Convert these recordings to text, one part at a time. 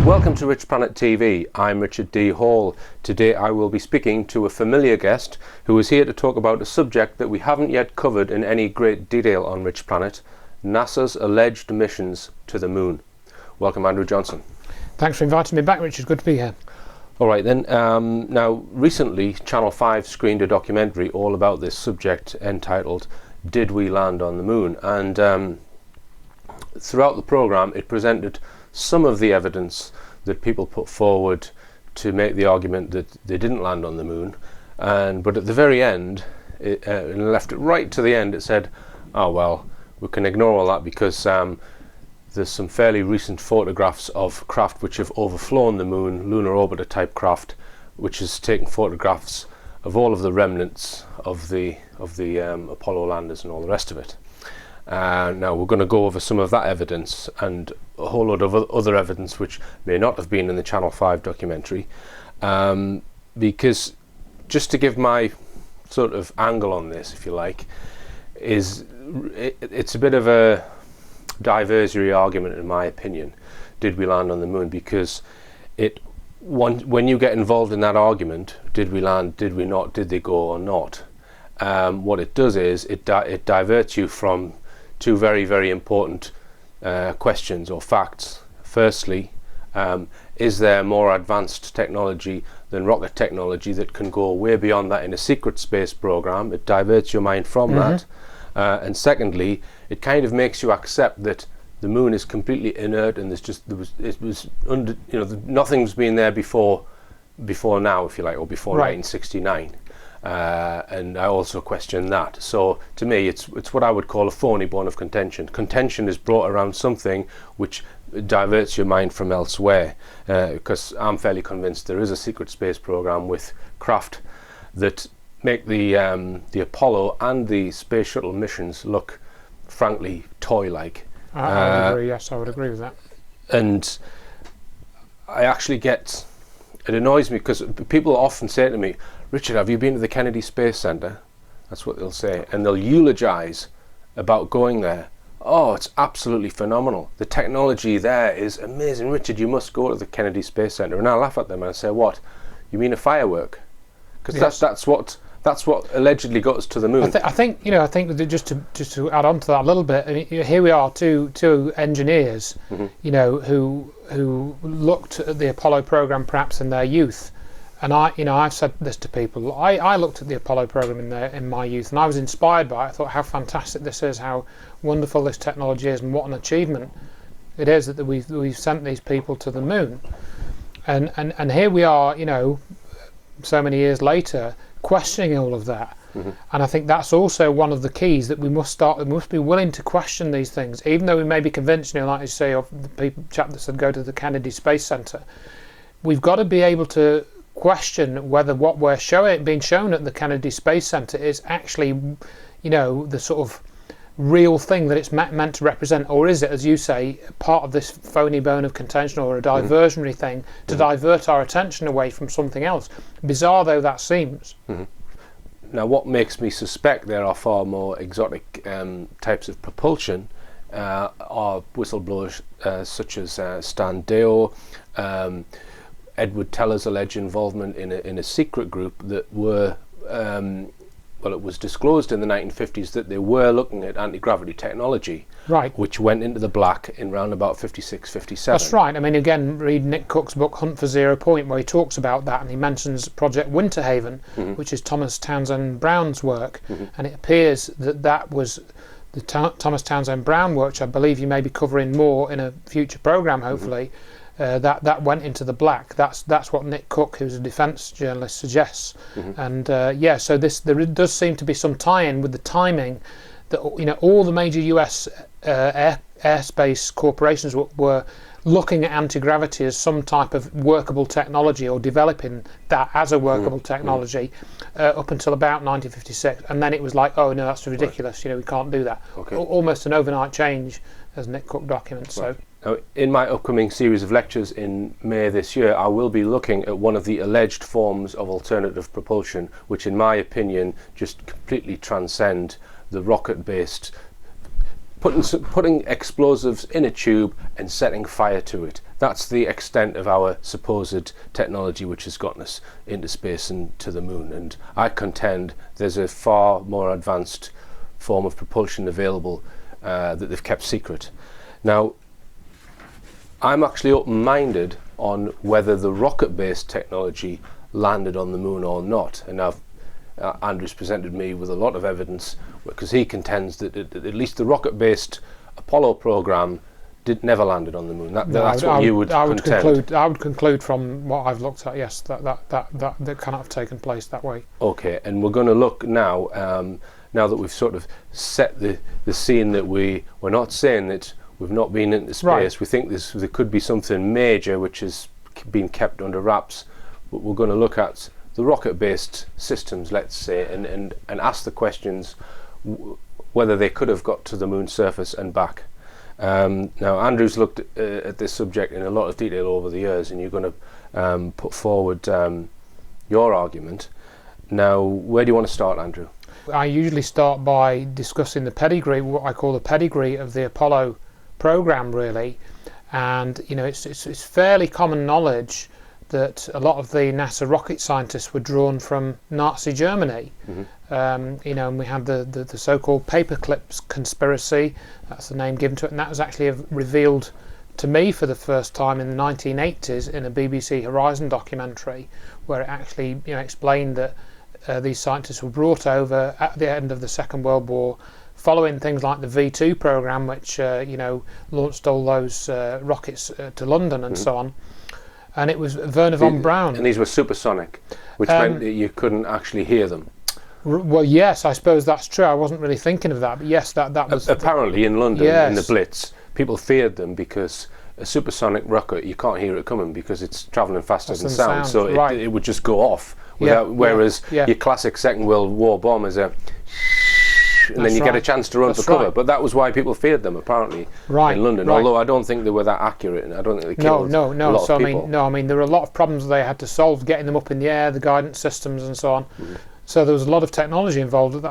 Welcome to Richplanet TV. I'm Richard D. Hall. Today I will be speaking to a familiar guest who is here to talk about a subject that we haven't yet covered in any great detail on Richplanet: NASA's alleged missions to the Moon. Welcome, Andrew Johnson. Thanks for inviting me back, Richard. Good to be here. All right then. Now, recently Channel 5 screened a documentary all about this subject entitled "Did We Land on the Moon?" And throughout the programme it presented some of the evidence that people put forward to make the argument that they didn't land on the moon, but at the very end, and left it right to the end, it said, oh well, we can ignore all that because there's some fairly recent photographs of craft which have overflown the moon, lunar orbiter type craft, which has taken photographs of all of the remnants of the Apollo landers and all the rest of it. Now we're going to go over some of that evidence and a whole lot of other evidence which may not have been in the Channel 5 documentary, because just to give my sort of angle on this, if you like, it's a bit of a diversionary argument in my opinion. Did we land on the moon? Because when you get involved in that argument, did we land, did we not, did they go or not, what it does is it diverts you from two very, very important questions or facts. Firstly, is there more advanced technology than rocket technology that can go way beyond that in a secret space program? It diverts your mind from that. And secondly, it kind of makes you accept that the moon is completely inert and nothing's been there before now, if you like, or before 1969. And I also question that. So to me it's what I would call a phony bone of contention. Contention is brought around something which diverts your mind from elsewhere, because I'm fairly convinced there is a secret space program with craft that make the Apollo and the Space Shuttle missions look frankly toy-like. I would agree, yes, I would agree with that. And I actually it annoys me because people often say to me, Richard, have you been to the Kennedy Space Center? That's what they'll say. And they'll eulogize about going there. Oh, it's absolutely phenomenal. The technology there is amazing. Richard, you must go to the Kennedy Space Center. And I laugh at them and I say, what? You mean a firework? Because yes. that's what allegedly got us to the moon. I think that just to add on to that a little bit. I mean, here we are, two engineers, who looked at the Apollo program perhaps in their youth. And I've said this to people. I looked at the Apollo program in my youth, and I was inspired by it. I thought how fantastic this is, how wonderful this technology is, and what an achievement it is that we've sent these people to the moon. And here we are, so many years later, questioning all of that. And I think that's also one of the keys, that we must be willing to question these things, even though we may be convinced, like you say, of the chap that said go to the Kennedy Space Center. We've got to be able to question whether what we're being shown at the Kennedy Space Center is actually, the sort of real thing that it's meant to represent, or is it, as you say, part of this phony bone of contention or a diversionary thing to divert our attention away from something else, bizarre though that seems. Now, what makes me suspect there are far more exotic types of propulsion are whistleblowers such as Stan Deyo, Edward Teller's alleged involvement in a secret group that were, it was disclosed in the 1950s that they were looking at anti-gravity technology, right, which went into the black in round about 56, 57. That's right. I mean, again, read Nick Cook's book Hunt for Zero Point, where he talks about that, and he mentions Project Winterhaven, which is Thomas Townsend Brown's work, and it appears that was the Thomas Townsend Brown work, which I believe you may be covering more in a future program, hopefully. That went into the black. That's what Nick Cook, who's a defence journalist, suggests. And so there does seem to be some tie-in with the timing that all the major US airspace corporations were looking at anti-gravity as some type of workable technology, or developing that as a workable technology, up until about 1956, and then it was like, oh no, that's ridiculous, we can't do that. Almost an overnight change, as Nick Cook documents. So now, in my upcoming series of lectures in May this year, I will be looking at one of the alleged forms of alternative propulsion, which in my opinion just completely transcend the rocket-based putting explosives in a tube and setting fire to it. That's the extent of our supposed technology which has gotten us into space and to the moon, and I contend there's a far more advanced form of propulsion available that they've kept secret. Now, I'm actually open-minded on whether the rocket-based technology landed on the moon or not, and Andrew's presented me with a lot of evidence, because he contends that at least the rocket-based Apollo program never landed on the moon. That's what you would contend. I would conclude from what I've looked at, yes, that cannot have taken place that way. Okay, and we're going to look now, now that we've sort of set the scene, that we're not saying that we've not been into space. Right. We think there could be something major which has been kept under wraps, but we're going to look at the rocket-based systems, let's say, and ask the questions whether they could have got to the moon's surface and back. Now, Andrew's looked at this subject in a lot of detail over the years, and you're going to put forward your argument. Now, where do you want to start, Andrew? I usually start by discussing the pedigree, what I call the pedigree of the Apollo program, really. And it's fairly common knowledge that a lot of the NASA rocket scientists were drawn from Nazi Germany. And we had the so-called paperclips conspiracy, that's the name given to it, and that was actually revealed to me for the first time in the 1980s in a BBC Horizon documentary, where it actually explained that these scientists were brought over at the end of the Second World War, following things like the V2 program, which launched all those rockets to London and so on. And it was Wernher von Braun. And these were supersonic, which meant that you couldn't actually hear them. Well, yes, I suppose that's true. I wasn't really thinking of that, but yes, that was... Apparently in London, in the Blitz, people feared them because a supersonic rocket, you can't hear it coming because it's travelling faster than sound, so it would just go off. Whereas your classic Second World War bombers are... and then you get a chance to run for cover. But that was why people feared them, apparently, in London. Although I don't think they were that accurate, and I don't think they killed a lot of people. I mean, there were a lot of problems they had to solve, getting them up in the air, the guidance systems, and so on. So there was a lot of technology involved at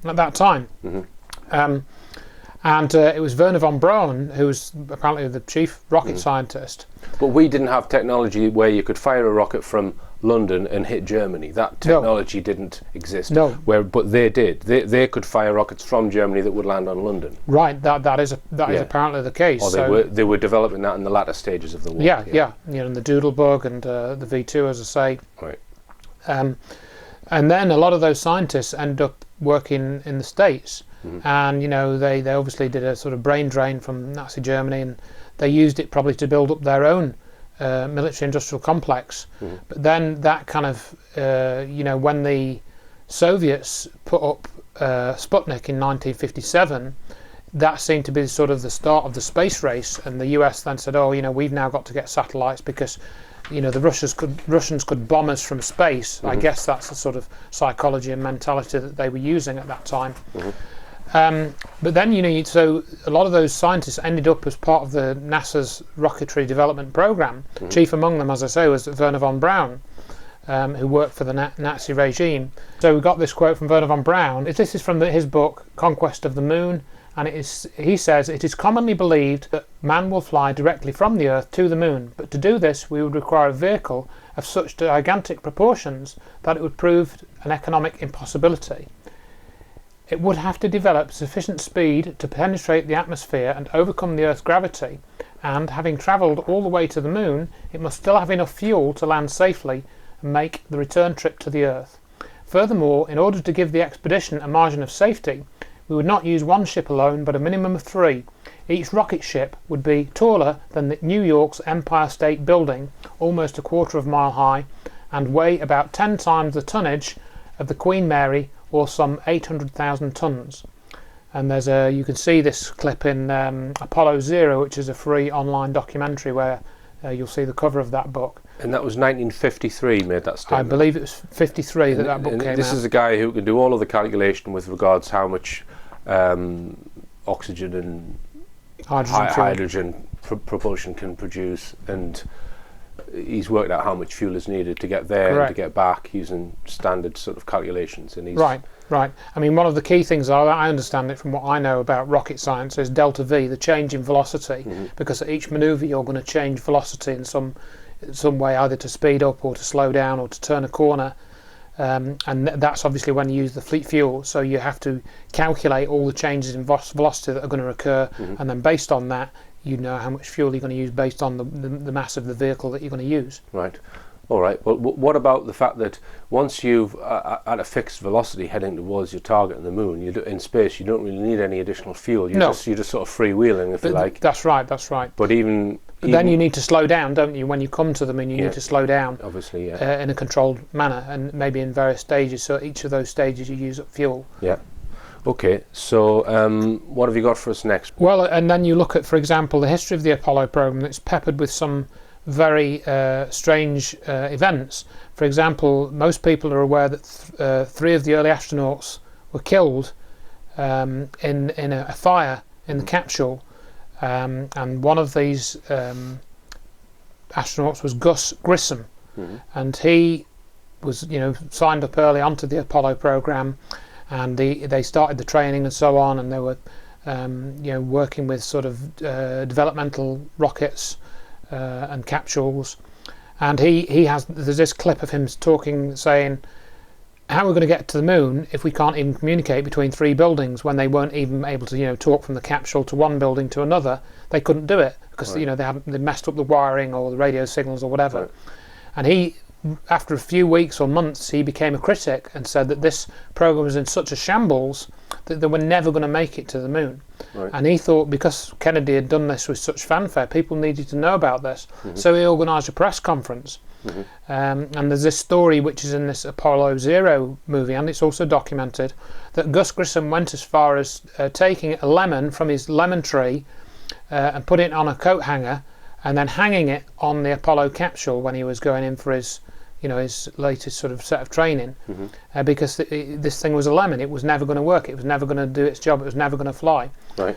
that time. And it was Wernher von Braun who was apparently the chief rocket scientist. But we didn't have technology where you could fire a rocket from London and hit Germany. That technology didn't exist. But they did. They could fire rockets from Germany that would land on London. Right. That is apparently the case. Or they were developing that in the latter stages of the war. And the Doodlebug and the V2, as I say. Right. And then a lot of those scientists end up working in the States. And they obviously did a sort of brain drain from Nazi Germany, and they used it probably to build up their own military industrial complex. But then that kind of when the Soviets put up Sputnik in 1957, that seemed to be sort of the start of the space race, and the US then said, we've now got to get satellites because the Russians could bomb us from space. I guess that's the sort of psychology and mentality that they were using at that time. But then, so a lot of those scientists ended up as part of the NASA's rocketry development program. Chief among them, as I say, was Wernher von Braun, who worked for the Nazi regime. So we got this quote from Wernher von Braun. This is from his book, Conquest of the Moon, and he says, "It is commonly believed that man will fly directly from the Earth to the Moon, but to do this we would require a vehicle of such gigantic proportions that it would prove an economic impossibility. It would have to develop sufficient speed to penetrate the atmosphere and overcome the Earth's gravity, and having travelled all the way to the Moon, it must still have enough fuel to land safely and make the return trip to the Earth. Furthermore, in order to give the expedition a margin of safety, we would not use one ship alone, but a minimum of 3. Each rocket ship would be taller than New York's Empire State Building, almost a quarter of a mile high, and weigh about 10 times the tonnage of the Queen Mary, or some 800,000 tons. And you can see this clip in Apollo 0, which is a free online documentary where you'll see the cover of that book. And that was 1953 made that statement. I believe it was 53 that book came out. This is a guy who can do all of the calculation with regards how much oxygen and hydrogen propulsion can produce, and he's worked out how much fuel is needed to get there. Correct. And to get back using standard sort of calculations. And he's Right. I mean, one of the key things, I understand it from what I know about rocket science, is delta V, the change in velocity, because at each manoeuvre you're going to change velocity in some way, either to speed up or to slow down or to turn a corner. And that's obviously when you use the fleet fuel. So you have to calculate all the changes in velocity that are going to occur, and then based on that, you know how much fuel you're going to use based on the mass of the vehicle that you're going to use. Right. All right. Well, what about the fact that once you've at a fixed velocity heading towards your target on the moon, in space, you don't really need any additional fuel. You're just sort of freewheeling, if you like. That's right. But even then you need to slow down, don't you? When you come to the moon, you need to slow down. Obviously, in a controlled manner, and maybe in various stages. So each of those stages, you use up fuel. Yeah. Okay. So what have you got for us next? Well, and then you look at, for example, the history of the Apollo program. That's peppered with some very strange events. For example, most people are aware that 3 of the early astronauts were killed in a fire in the capsule, and one of these astronauts was Gus Grissom, and he was signed up early onto the Apollo program, and they started the training and so on, and they were working with sort of developmental rockets and capsules, and there's this clip of him talking, saying, how are we going to get to the moon if we can't even communicate between 3 buildings, when they weren't even able to talk from the capsule to one building to another. They couldn't do it because they messed up the wiring or the radio signals or whatever. Right. And he, after a few weeks or months, he became a critic and said that this program was in such a shambles that they were never going to make it to the moon. Right. And he thought, because Kennedy had done this with such fanfare, people needed to know about this. So he organised a press conference. And there's this story which is in this Apollo 0 movie, and it's also documented, that Gus Grissom went as far as taking a lemon from his lemon tree and putting it on a coat hanger, and then hanging it on the Apollo capsule when he was going in for his latest sort of set of training, because this thing was a lemon. It was never going to work. It was never going to do its job. It was never going to fly. Right.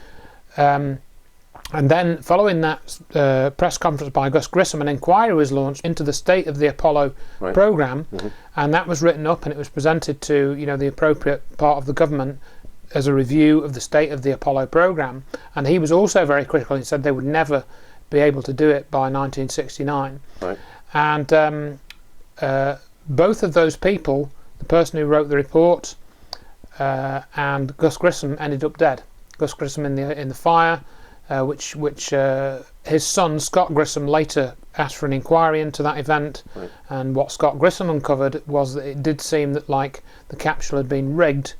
And then, following that press conference by Gus Grissom, an inquiry was launched into the state of the Apollo program, and that was written up and it was presented to the appropriate part of the government as a review of the state of the Apollo program. And he was also very critical. He said they would never be able to do it by 1969. Right. And both of those people, the person who wrote the report and Gus Grissom, ended up dead. Gus Grissom in the fire, which his son Scott Grissom later asked for an inquiry into that event. Right. And what Scott Grissom uncovered was that it did seem that the capsule had been rigged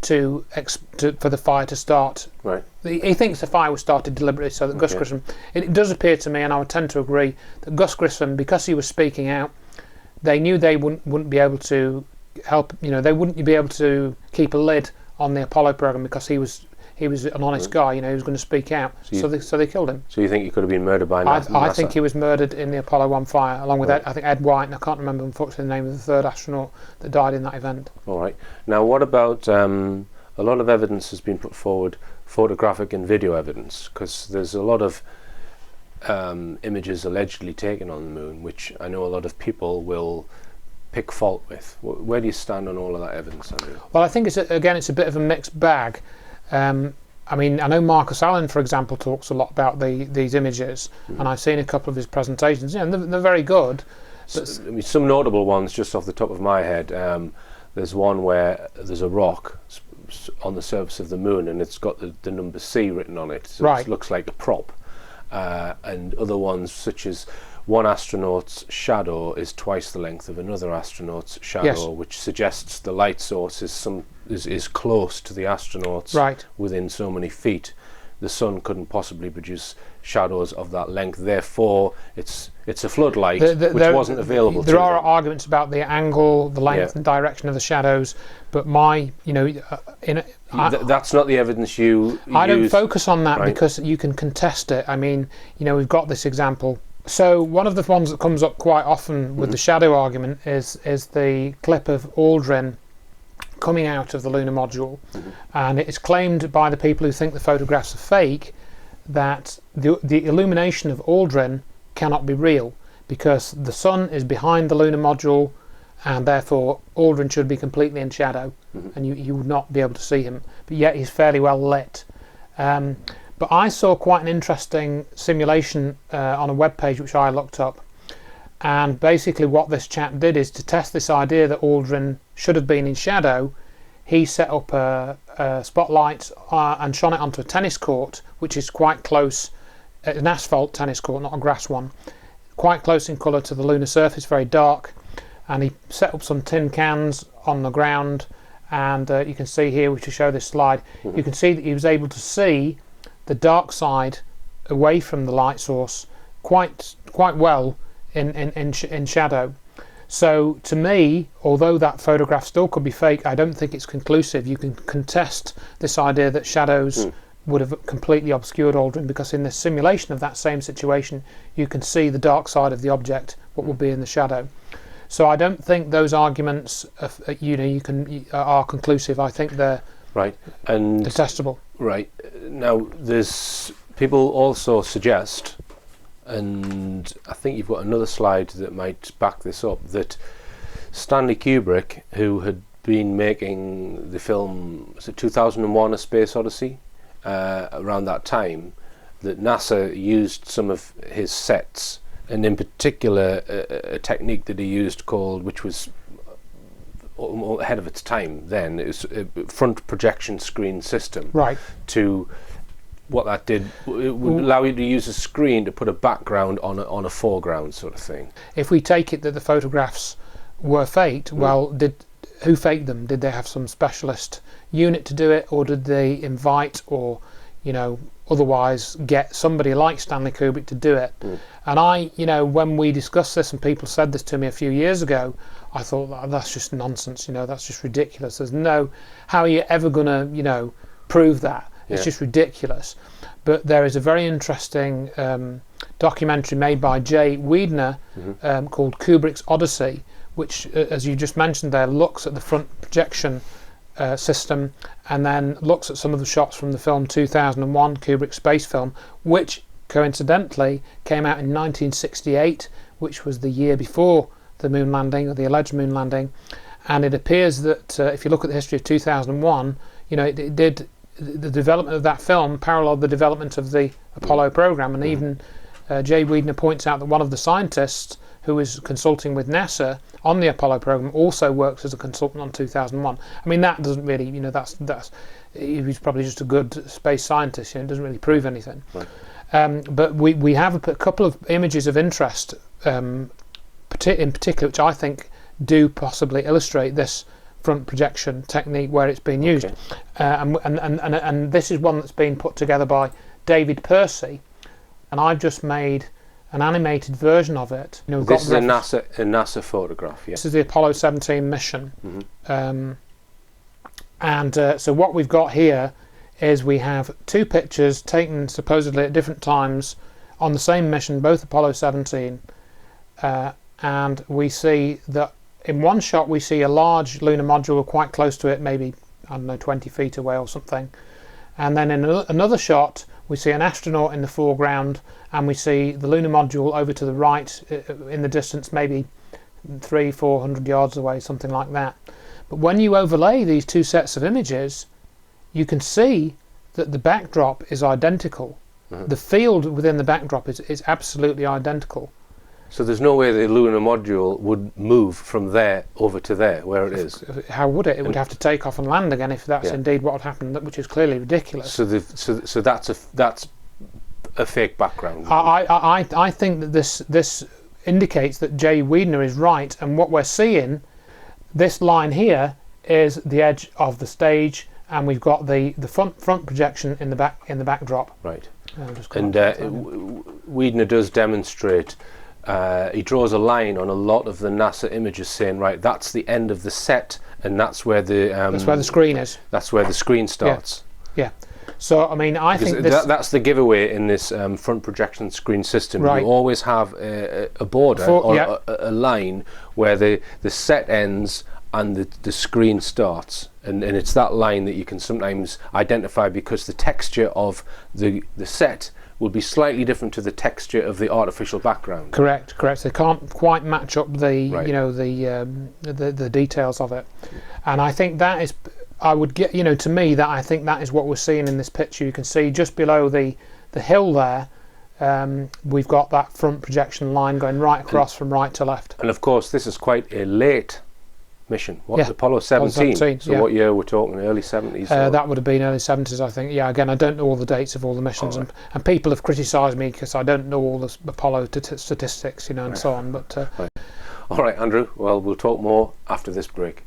for the fire to start. Right. He thinks the fire was started deliberately so that Gus Grissom. It does appear to me, and I would tend to agree, that Gus Grissom, because he was speaking out, they knew they wouldn't be able to help. They wouldn't be able to keep a lid on the Apollo program because he was an honest guy. He was going to speak out. So they killed him. So you think he could have been murdered by NASA? I think he was murdered in the Apollo 1 fire, along with I think Ed White, and I can't remember unfortunately the name of the third astronaut that died in that event. All right. Now, what about a lot of evidence has been put forward, photographic and video evidence, because there's a lot of images allegedly taken on the moon, which I know a lot of people will pick fault with. Where do you stand on all of that evidence, Andrew? Well, I think it's a bit of a mixed bag. I mean, I know Marcus Allen, for example, talks a lot about these images, and I've seen a couple of his presentations. They're very good. Some notable ones, just off the top of my head. There's one where there's a rock on the surface of the moon, and it's got the number C written on it, so it looks like a prop. And other ones, such as one astronaut's shadow is twice the length of another astronaut's shadow, which suggests the light source is close to the astronauts, within so many feet. the sun couldn't possibly produce shadows of that length. Therefore, it's a floodlight which wasn't available. There are arguments about the angle, the length, and direction of the shadows, but that's not the evidence you use. I don't focus on that because you can contest it. I mean, we've got this example. So one of the ones that comes up quite often with the shadow argument is the clip of Aldrin coming out of the lunar module, and it is claimed by the people who think the photographs are fake that the illumination of Aldrin cannot be real because the sun is behind the lunar module, and therefore Aldrin should be completely in shadow, and you would not be able to see him, but yet he's fairly well lit. But I saw quite an interesting simulation on a web page which I looked up, and basically what this chap did is to test this idea that Aldrin should have been in shadow. He set up a spotlight and shone it onto a tennis court, which is quite close, an asphalt tennis court, not a grass one, quite close in colour to the lunar surface, very dark, and he set up some tin cans on the ground, and you can see here, which will show this slide, you can see that he was able to see the dark side away from the light source quite well in shadow. So to me, although that photograph still could be fake, I don't think it's conclusive. You can contest this idea that shadows would have completely obscured Aldrin, because in this simulation of that same situation you can see the dark side of the object, what would be in the shadow. So I don't think those arguments are conclusive. I think they're and testable. Right. Now, there's people also suggest, and I think you've got another slide that might back this up, that Stanley Kubrick, who had been making the film, was it 2001: A Space Odyssey, around that time, that NASA used some of his sets, and in particular a technique that he used which was ahead of its time then, it was a front projection screen system. To what that did, it would allow you to use a screen to put a background on a foreground sort of thing. If we take it that the photographs were faked, well, who faked them? Did they have some specialist unit to do it, or did they invite or otherwise get somebody like Stanley Kubrick to do it? And when we discussed this and people said this to me a few years ago, I thought that's just nonsense, that's just ridiculous. There's how are you ever going to prove that? It's just ridiculous. But there is a very interesting documentary made by Jay Weidner called Kubrick's Odyssey, which, as you just mentioned there, looks at the front projection system, and then looks at some of the shots from the film 2001, Kubrick's space film, which coincidentally came out in 1968, which was the year before the moon landing, or the alleged moon landing. And it appears that if you look at the history of 2001, the development of that film paralleled the development of the Apollo program, and even Jay Weidner points out that one of the scientists who was consulting with NASA on the Apollo program also works as a consultant on 2001. I mean, that doesn't really, he was probably just a good space scientist. It doesn't really prove anything. But we have a couple of images of interest, in particular, which I think do possibly illustrate this front projection technique where it's been used. And this is one that's been put together by David Percy, and I've just made an animated version of it. This is a NASA photograph. This is the Apollo 17 mission. So what we've got here is we have two pictures taken supposedly at different times on the same mission, both Apollo 17, and we see that in one shot we see a large lunar module quite close to it, maybe 20 feet away or something, and then in another shot we see an astronaut in the foreground, and we see the lunar module over to the right in the distance, maybe 300-400 yards away, something like that. But when you overlay these two sets of images, you can see that the backdrop is identical. The field within the backdrop is absolutely identical. So there's no way the lunar module would move from there over to there, where it is. How would it? It would have to take off and land again if that's indeed what had happened, which is clearly ridiculous. So that's a fake background. I think that this indicates that Jay Weidner is right, and what we're seeing, this line here, is the edge of the stage, and we've got the front projection in the backdrop. Right. And Wiedner does demonstrate. He draws a line on a lot of the NASA images, saying, right, that's the end of the set, and that's where the screen is. That's where the screen starts. Yeah. So I mean, I think that's the giveaway in this front projection screen system. Right. You always have a border or a line where the set ends and the screen starts, and it's that line that you can sometimes identify, because the texture of the set will be slightly different to the texture of the artificial background. Correct. They can't quite match up the Right. the details of it, and I think that is, I would get, to me, that I think that is what we're seeing in this picture. You can see just below the hill there, we've got that front projection line going right across from right to left. And of course, this is quite a late mission. Apollo 17? So what year we're talking? Early 70s? That would have been early 70s, I think. Yeah, again, I don't know all the dates of all the missions, and people have criticised me because I don't know all the Apollo statistics, and so on. But All right, Andrew. Well, we'll talk more after this break.